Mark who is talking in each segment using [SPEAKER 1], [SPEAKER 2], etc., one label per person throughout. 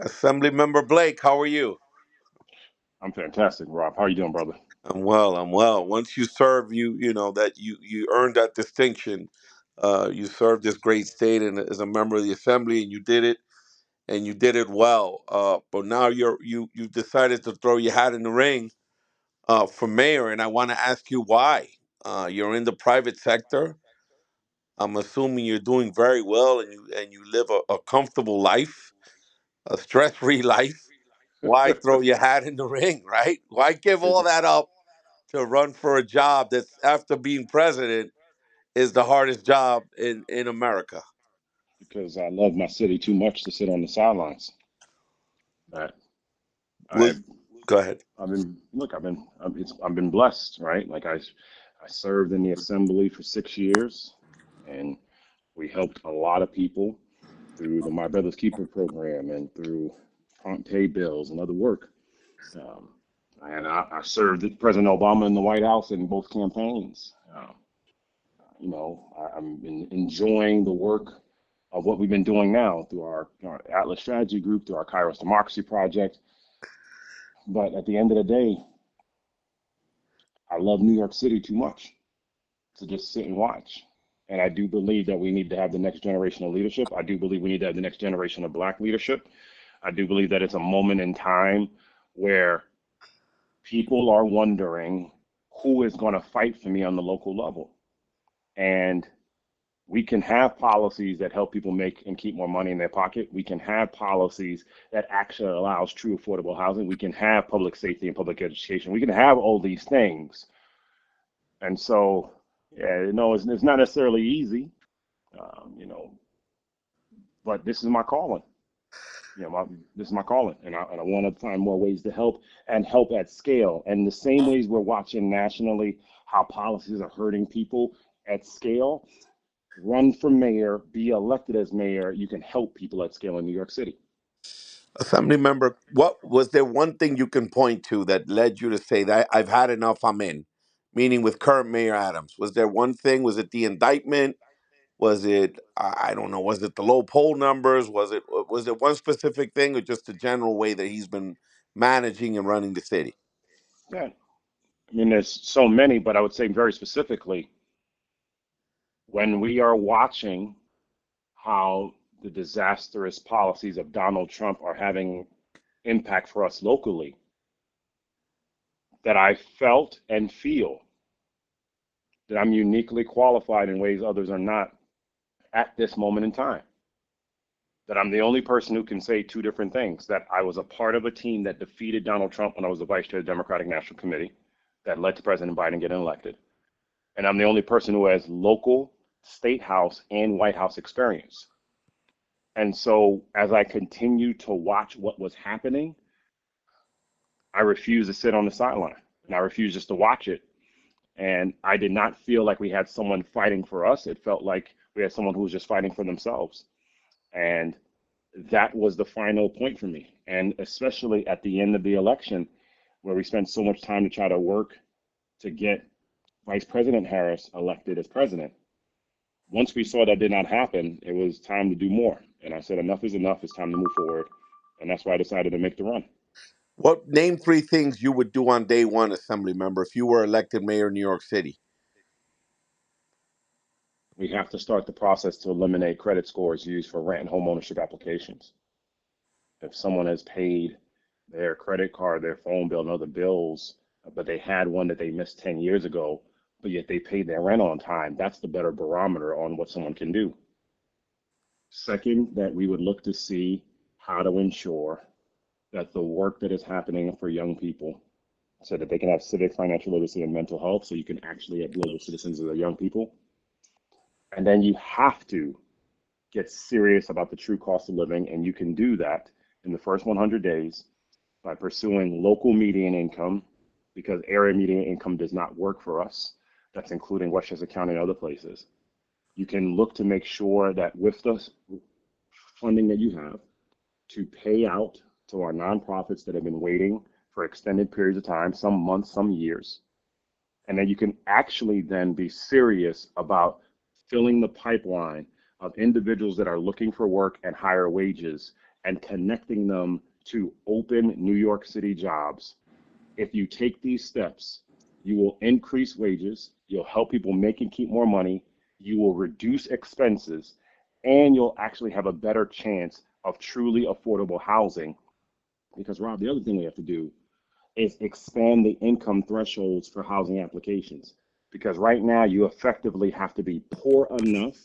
[SPEAKER 1] Assembly Member Blake, how are you?
[SPEAKER 2] I'm fantastic, Rob. How are you doing, brother?
[SPEAKER 1] I'm well. I'm well. Once you serve, you earned that distinction. You served this great state and as a member of the assembly, and you did it, and you did it well. But now you decided to throw your hat in the ring for mayor, and I want to ask you why. You're in the private sector. I'm assuming you're doing very well, and you live a comfortable life, a stress-free life. Why throw your hat in the ring, right? Why give
[SPEAKER 2] Is
[SPEAKER 1] all that up to run for a job that's after being president is the hardest job in America?
[SPEAKER 2] because I love my city too much to sit on the sidelines. That
[SPEAKER 1] Well,
[SPEAKER 2] I've
[SPEAKER 1] go ahead.
[SPEAKER 2] I've been look I've been blessed, right? I served in the assembly for 6 years, and we helped a lot of people through the My Brother's Keeper program and through prompt pay bills and other work. Um, I served President Obama in the White House in both campaigns. I'm enjoying the work of what we've been doing now through our Atlas Strategy Group, through our Kairos Democracy Project. But at the end of the day, I love New York City too much to just sit and watch. And I do believe that we need to have the next generation of leadership. I do believe we need to have the next generation of Black leadership. I do believe that it's a moment in time where people are wondering who is going to fight for me on the local level. And we can have policies that help people make and keep more money in their pocket. We can have policies that actually allows true affordable housing. We can have public safety and public education. We can have all these things. And so, yeah, it's not necessarily easy, um, you know, but this is my calling. This is my calling, and I want to find more ways to help and help at scale. And the same ways we're watching nationally how policies are hurting people at scale, run for mayor, be elected as mayor, you can help people at scale in New York City.
[SPEAKER 1] Assembly member, what was there one thing you can point to that led you to say that I've had enough, I'm in? Meaning with current Mayor Adams. Was there one thing? Was it the indictment? Was it I don't know, was it the low poll numbers? Was it one specific thing or just the general way that he's been managing and running the city?
[SPEAKER 2] Yeah, I mean, there's so many, but I would say very specifically, when we are watching how the disastrous policies of Donald Trump are having impact for us locally, that I felt and feel that I'm uniquely qualified in ways others are not at this moment in time. That I'm the only person who can say two different things, that I was a part of a team that defeated Donald Trump when I was the vice chair of the Democratic National Committee that led to President Biden getting elected. And I'm the only person who has local, state house, and White House experience. And so as I continue to watch what was happening, I refused to sit on the sideline and I refused just to watch it. And I did not feel like we had someone fighting for us. It felt like we had someone who was just fighting for themselves. And that was the final point for me. And especially at the end of the election, where we spent so much time to try to work to get Vice President Harris elected as president. Once we saw that did not happen, it was time to do more. And I said, enough is enough. It's time to move forward. And that's why I decided to make the run.
[SPEAKER 1] What name three things you would do on day one, Assembly member, if you were elected mayor of New York City?
[SPEAKER 2] We have to start the process to eliminate credit scores used for rent and home ownership applications. If someone has paid their credit card, their phone bill, and other bills, but they had one that they missed 10 years ago, but yet they paid their rent on time, that's the better barometer on what someone can do. Second, that we would look to see how to ensure that the work that is happening for young people so that they can have civic, financial literacy, and mental health so you can actually have global citizens as the young people. And then you have to get serious about the true cost of living, and you can do that in the first 100 days by pursuing local median income because area median income does not work for us. That's including Westchester County and other places. You can look to make sure that with the funding that you have to pay out to our nonprofits that have been waiting for extended periods of time, some months, some years, and then you can actually then be serious about filling the pipeline of individuals that are looking for work and higher wages and connecting them to open New York City jobs. If you take these steps, you will increase wages, you'll help people make and keep more money, you will reduce expenses, and you'll actually have a better chance of truly affordable housing. Because, Rob, the other thing we have to do is expand the income thresholds for housing applications. Because right now, you effectively have to be poor enough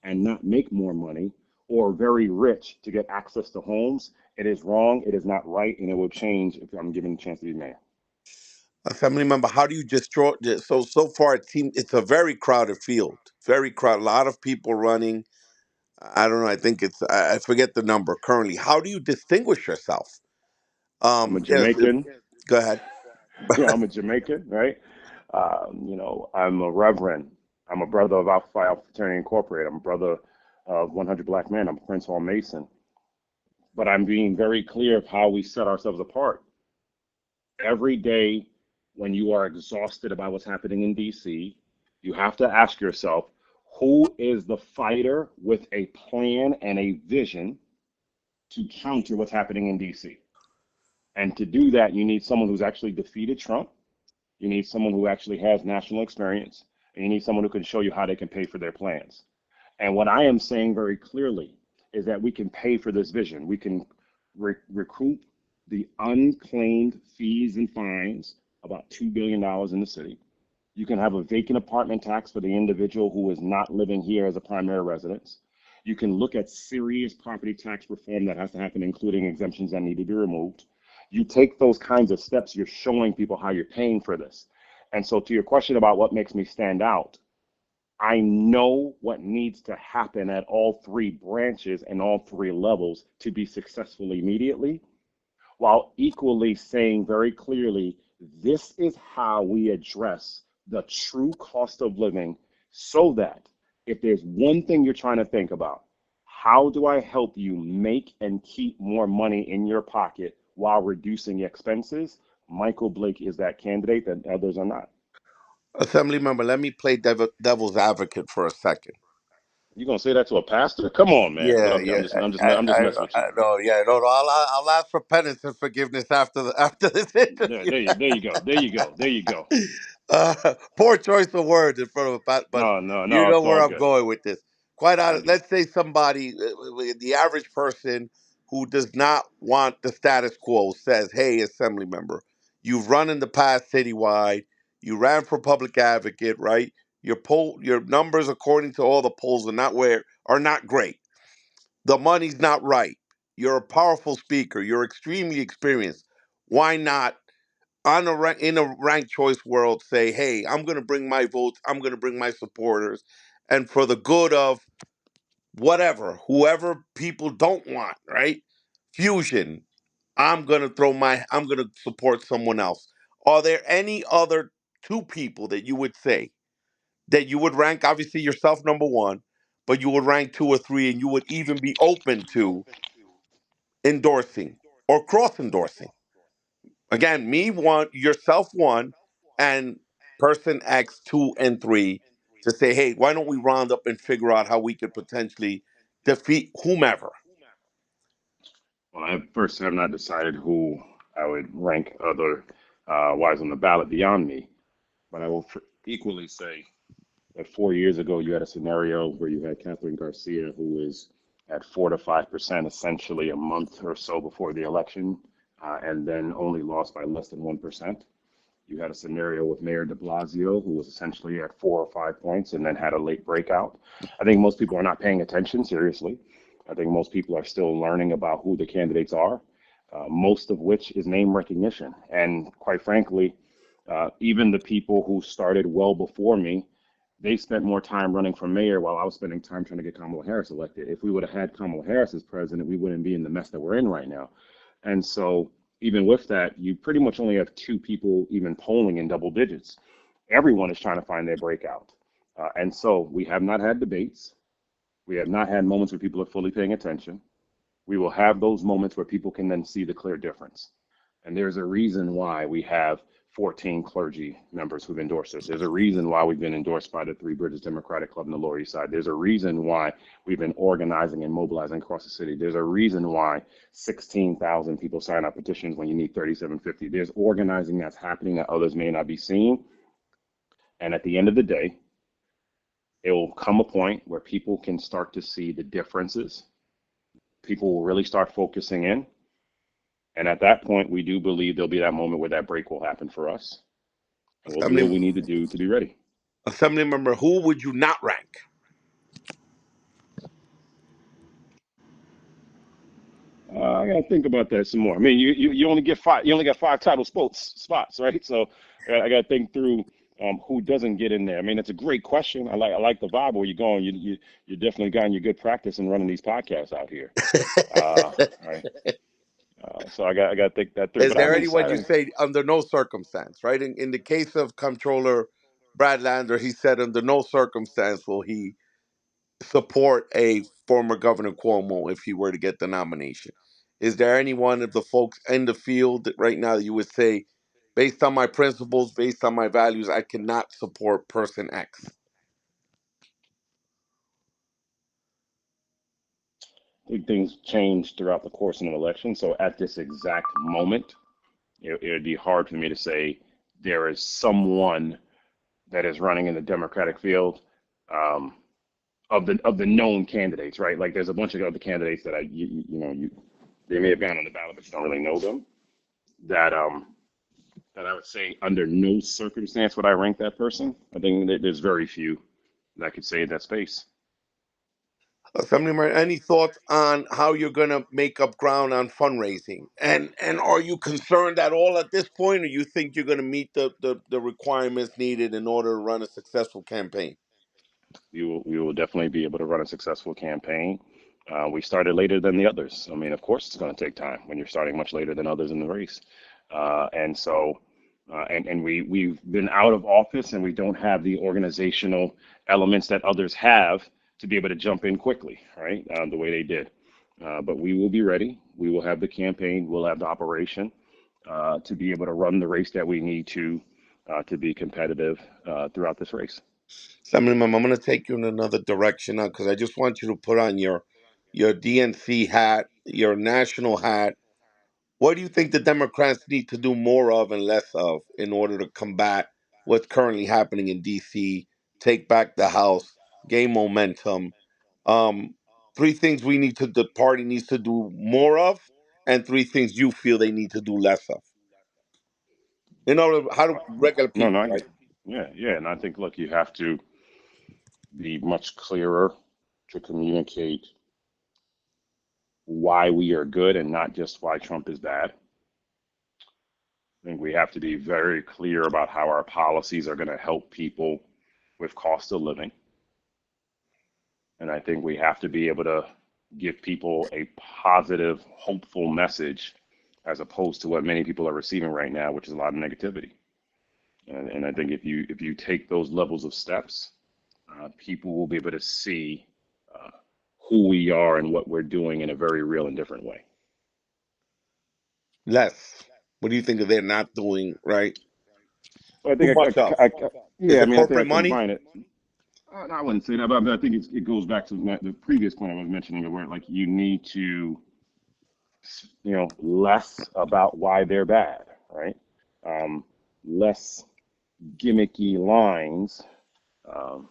[SPEAKER 2] and not make more money, or very rich to get access to homes. It is wrong, it is not right, and it will change if I'm given a chance to be mayor.
[SPEAKER 1] Assembly member, how do you destroy? So far it seems it's a very crowded field, very crowded. A lot of people running. I don't know. I think it's I forget the number currently. How do you distinguish yourself?
[SPEAKER 2] I'm a
[SPEAKER 1] Yes.
[SPEAKER 2] Jamaican.
[SPEAKER 1] Go ahead.
[SPEAKER 2] I'm a Jamaican, right? I'm a reverend. I'm a brother of Alpha Phi Alpha Fraternity Incorporated. I'm a brother of 100 Black Men. I'm a Prince Hall Mason. But I'm being very clear of how we set ourselves apart. Every day, when you are exhausted about what's happening in DC, you have to ask yourself, who is the fighter with a plan and a vision to counter what's happening in DC? And to do that, you need someone who's actually defeated Trump. You need someone who actually has national experience, and you need someone who can show you how they can pay for their plans. And what I am saying very clearly is that we can pay for this vision. We can recoup the unclaimed fees and fines, about $2 billion in the city. You can have a vacant apartment tax for the individual who is not living here as a primary residence. You can look at serious property tax reform that has to happen, including exemptions that need to be removed. You take those kinds of steps, you're showing people how you're paying for this. And so, to your question about what makes me stand out, I know what needs to happen at all three branches and all three levels to be successful immediately, while equally saying very clearly, this is how we address the true cost of living, so that if there's one thing you're trying to think about, how do I help you make and keep more money in your pocket while reducing expenses? Michael Blake is that candidate, and others are not.
[SPEAKER 1] Assembly member, let me play devil's advocate for a second.
[SPEAKER 2] You gonna say that to a pastor? Come on, man. But
[SPEAKER 1] Yeah,
[SPEAKER 2] okay,
[SPEAKER 1] yeah.
[SPEAKER 2] I'm just messing with you.
[SPEAKER 1] No, yeah, no, no. I'll ask for penance and forgiveness after this interview.
[SPEAKER 2] There you go. There you go. There you go.
[SPEAKER 1] Poor choice of words in front of a but
[SPEAKER 2] No, no,
[SPEAKER 1] you
[SPEAKER 2] no.
[SPEAKER 1] know
[SPEAKER 2] It's
[SPEAKER 1] where
[SPEAKER 2] all
[SPEAKER 1] I'm
[SPEAKER 2] good.
[SPEAKER 1] going with this. Quite
[SPEAKER 2] I
[SPEAKER 1] honest,
[SPEAKER 2] do.
[SPEAKER 1] let's say somebody, the average person who does not want the status quo says, "Hey, assembly member, you've run in the past citywide. You ran for public advocate, right? Your numbers, according to all the polls, are not great. The money's not right. You're a powerful speaker. You're extremely experienced. Why not in a ranked choice world say, hey, I'm going to bring my votes, I'm going to bring my supporters, and for the good of whoever people don't want, right? Fusion. I'm going to support someone else. Are there any other two people that you would say that you would rank, obviously yourself number one, but you would rank two or three, and you would even be open to endorsing or cross endorsing? Again, me one, yourself one, and person X two and three to say, hey, why don't we round up and figure out how we could potentially defeat whomever?
[SPEAKER 2] Well, I first have not decided who I would rank other wise on the ballot beyond me, but I will equally say that 4 years ago you had a scenario where you had Catherine Garcia, who was at 4 to 5% essentially a month or so before the election, and then only lost by less than 1%. You had a scenario with Mayor de Blasio, who was essentially at 4 or 5 points and then had a late breakout. I think most people are not paying attention seriously. I think most people are still learning about who the candidates are, most of which is name recognition. And quite frankly, even the people who started well before me, they spent more time running for mayor while I was spending time trying to get Kamala Harris elected. If we would have had Kamala Harris as president, we wouldn't be in the mess that we're in right now. And so, even with that, you pretty much only have two people even polling in double digits. Everyone is trying to find their breakout. And so, we have not had debates. We have not had moments where people are fully paying attention. We will have those moments where people can then see the clear difference. And there's a reason why we have 14 clergy members who've endorsed us. There's a reason why we've been endorsed by the Three Bridges Democratic Club in the Lower East Side. There's a reason why we've been organizing and mobilizing across the city. There's a reason why 16,000 people sign up petitions when you need 3,750. There's organizing that's happening that others may not be seeing. And at the end of the day, it will come a point where people can start to see the differences. People will really start focusing in. And at that point, we do believe there'll be that moment where that break will happen for us. And we'll do what
[SPEAKER 1] Assembly,
[SPEAKER 2] we need to do to be ready.
[SPEAKER 1] Assembly member, who would you not rank?
[SPEAKER 2] I gotta think about that some more. I mean, you only get five. You only got five title spots, right? So I gotta think through who doesn't get in there. I mean, it's a great question. I like the vibe where you're going. You definitely gotten your good practice in running these podcasts out here. Right. So I got to think that through.
[SPEAKER 1] Is
[SPEAKER 2] But I
[SPEAKER 1] there
[SPEAKER 2] think
[SPEAKER 1] anyone
[SPEAKER 2] I
[SPEAKER 1] you
[SPEAKER 2] think
[SPEAKER 1] say under no circumstance, right? In the case of Comptroller Brad Lander, he said under no circumstance will he support a former Governor Cuomo if he were to get the nomination. Is there anyone of the folks in the field right now that you would say, based on my principles, based on my values, I cannot support person X?
[SPEAKER 2] things change throughout the course of an election. So at this exact moment, it would be hard for me to say there is someone that is running in the Democratic field. Um, of the known candidates, right? Like there's a bunch of other candidates that they may have gone on the ballot, but you don't really know them. That that I would say under no circumstance would I rank that person. I think that there's very few that I could say in that space.
[SPEAKER 1] Assemblyman, any thoughts on how you're going to make up ground on fundraising? And are you concerned at all at this point, or you think you're going to meet the requirements needed in order to run a successful campaign?
[SPEAKER 2] We will definitely be able to run a successful campaign. We started later than the others. I mean, of course, it's going to take time when you're starting much later than others in the race. And so, and we've been out of office and we don't have the organizational elements that others have to be able to jump in quickly, right? The way they did. But we will be ready. We will have the campaign. We'll have the operation to be able to run the race that we need to be competitive throughout this race.
[SPEAKER 1] Assemblyman, I'm going to take you in another direction now because I just want you to put on your DNC hat, your national hat. What do you think the Democrats need to do more of and less of in order to combat what's currently happening in D.C., take back the House, gain momentum? Um, three things the party needs to do more of, and three things you feel they need to do less of. In order, how do regular
[SPEAKER 2] No, no,
[SPEAKER 1] people,
[SPEAKER 2] I
[SPEAKER 1] right?
[SPEAKER 2] get, yeah, yeah, and I think, look, you have to be much clearer to communicate why we are good and not just why Trump is bad. I think we have to be very clear about how our policies are going to help people with cost of living, and I think we have to be able to give people a positive, hopeful message as opposed to what many people are receiving right now, which is a lot of negativity. And I think if you take those levels of steps, people will be able to see uh, who we are and what we're doing in a very real and different way.
[SPEAKER 1] Less. What do you think they're not doing right?
[SPEAKER 2] So I
[SPEAKER 1] Too
[SPEAKER 2] think
[SPEAKER 1] much of. Is
[SPEAKER 2] yeah, I
[SPEAKER 1] it
[SPEAKER 2] mean, I think I
[SPEAKER 1] corporate money?
[SPEAKER 2] combine it. I wouldn't say that, but I think it goes back to the previous point I was mentioning, where like you need to, less about why they're bad, right? Um, Less gimmicky lines, um,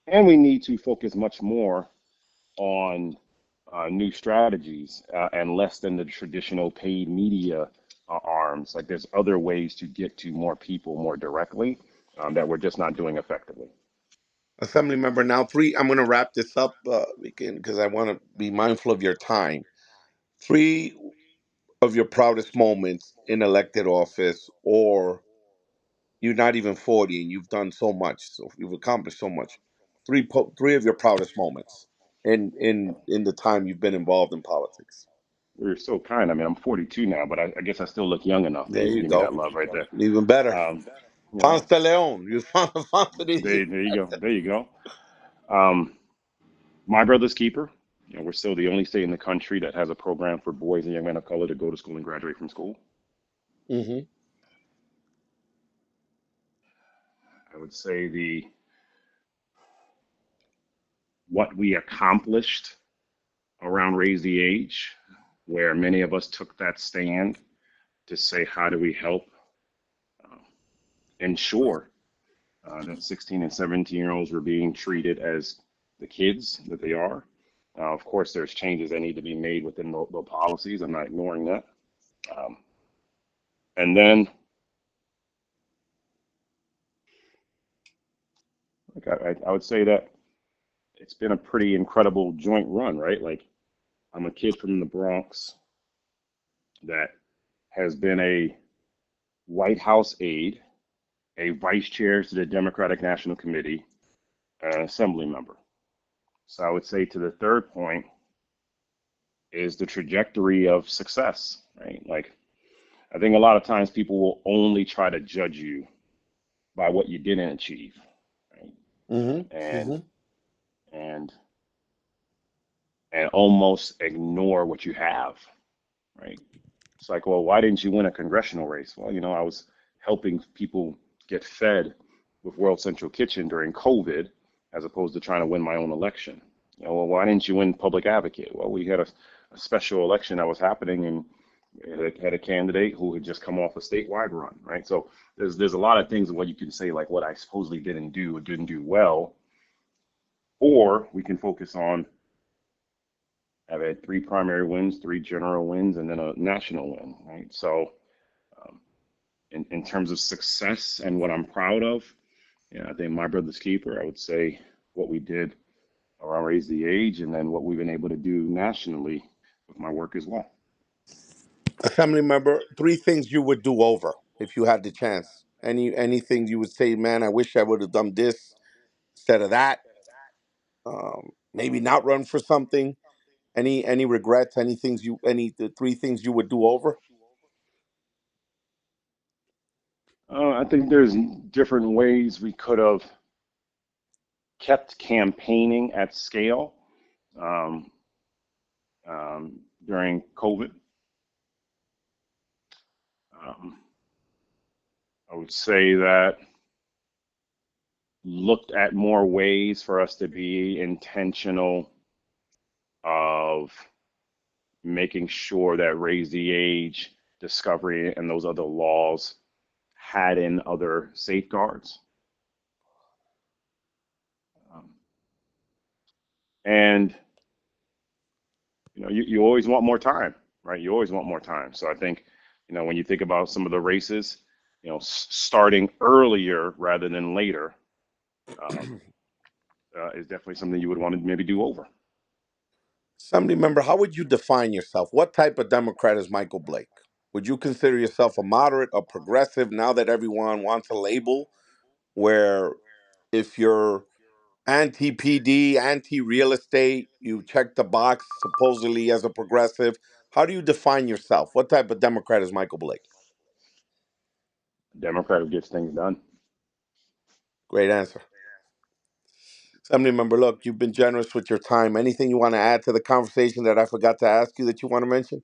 [SPEAKER 2] and we need to focus much more on new strategies and less than the traditional paid media arms. Like there's other ways to get to more people more directly that we're just not doing effectively.
[SPEAKER 1] Assembly member, now three. I'm going to wrap this up because I want to be mindful of your time. Three of your proudest moments in elected office, or you're not even 40 and you've done so much, so you've accomplished so much. Three of your proudest moments in the time you've been involved in politics.
[SPEAKER 2] We're so kind. I mean, I'm 42 now, but I guess I still look young enough
[SPEAKER 1] There
[SPEAKER 2] that you can
[SPEAKER 1] you
[SPEAKER 2] give me that
[SPEAKER 1] go.
[SPEAKER 2] love right there.
[SPEAKER 1] Even better.
[SPEAKER 2] Um, yeah,
[SPEAKER 1] Ponce de Leon. You found the Ponce de
[SPEAKER 2] there you go. There you go. Um, my brother's keeper. We're still the only state in the country that has a program for boys and young men of color to go to school and graduate from school.
[SPEAKER 1] Hmm.
[SPEAKER 2] I would say the what we accomplished around Raise the Age, where many of us took that stand to say, how do we help uh, ensure that 16 and 17-year-olds were being treated as the kids that they are. Of course, there's changes that need to be made within the policies. I'm not ignoring that. Um, and then, like I would say that it's been a pretty incredible joint run, right? Like I'm a kid from the Bronx that has been a White House aide, a vice chair to the Democratic National Committee, and an assembly member. So I would say to the third point is the trajectory of success, right? Like I think a lot of times people will only try to judge you by what you didn't achieve, right?
[SPEAKER 1] Hmm.
[SPEAKER 2] And
[SPEAKER 1] Hmm.
[SPEAKER 2] and and almost ignore what you have, right? It's like, well, why didn't you win a congressional race? Well, I was helping people get fed with World Central Kitchen during COVID, as opposed to trying to win my own election. Well, why didn't you win public advocate? Well, we had a special election that was happening, and it had a candidate who had just come off a statewide run, right? So there's a lot of things of what you can say, like what I supposedly didn't do or didn't do well, or we can focus on I've had three primary wins, three general wins, and then a national win, right? So um, in terms of success and what I'm proud of, yeah, I think my brother's keeper, I would say what we did around Raise the Age and then what we've been able to do nationally with my work as well.
[SPEAKER 1] Assembly member, three things you would do over if you had the chance. Anything you would say, man, I wish I would have done this instead of that. Maybe not run for something. Any regrets? Any the three things you would do over?
[SPEAKER 2] I think there's different ways we could have kept campaigning at scale um, during COVID. Um, I would say that looked at more ways for us to be intentional of making sure that Raise the Age, Discovery, and those other laws had in other safeguards. Um, and you always want more time, right? You always want more time. So I think, when you think about some of the races, starting earlier rather than later um, is definitely something you would want to maybe do over.
[SPEAKER 1] Assembly member, how would you define yourself? What type of Democrat is Michael Blake? Would you consider yourself a moderate, a progressive? Now that everyone wants a label, where if you're anti PD, anti real estate, you check the box supposedly as a progressive. How do you define yourself? What type of Democrat is Michael Blake?
[SPEAKER 2] Democrat who gets things done.
[SPEAKER 1] Great answer. Assembly member, look, you've been generous with your time. Anything you want to add to the conversation that I forgot to ask you that you want to mention?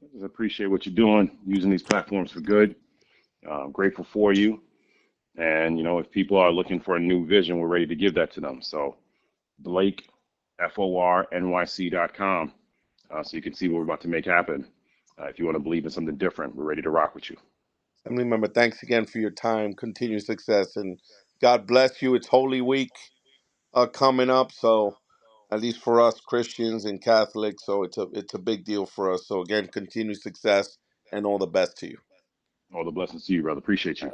[SPEAKER 2] I just appreciate what you're doing, using these platforms for good. Grateful for you. And, if people are looking for a new vision, we're ready to give that to them. So, Blake, FORNYC.com, so you can see what we're about to make happen. If you want to believe in something different, we're ready to rock with you.
[SPEAKER 1] Family member, thanks again for your time. Continued success, and God bless you. It's Holy Week coming up, so at least for us Christians and Catholics, so it's a big deal for us. So again, continued success and all the best to you.
[SPEAKER 2] All the blessings to you, brother. Appreciate you.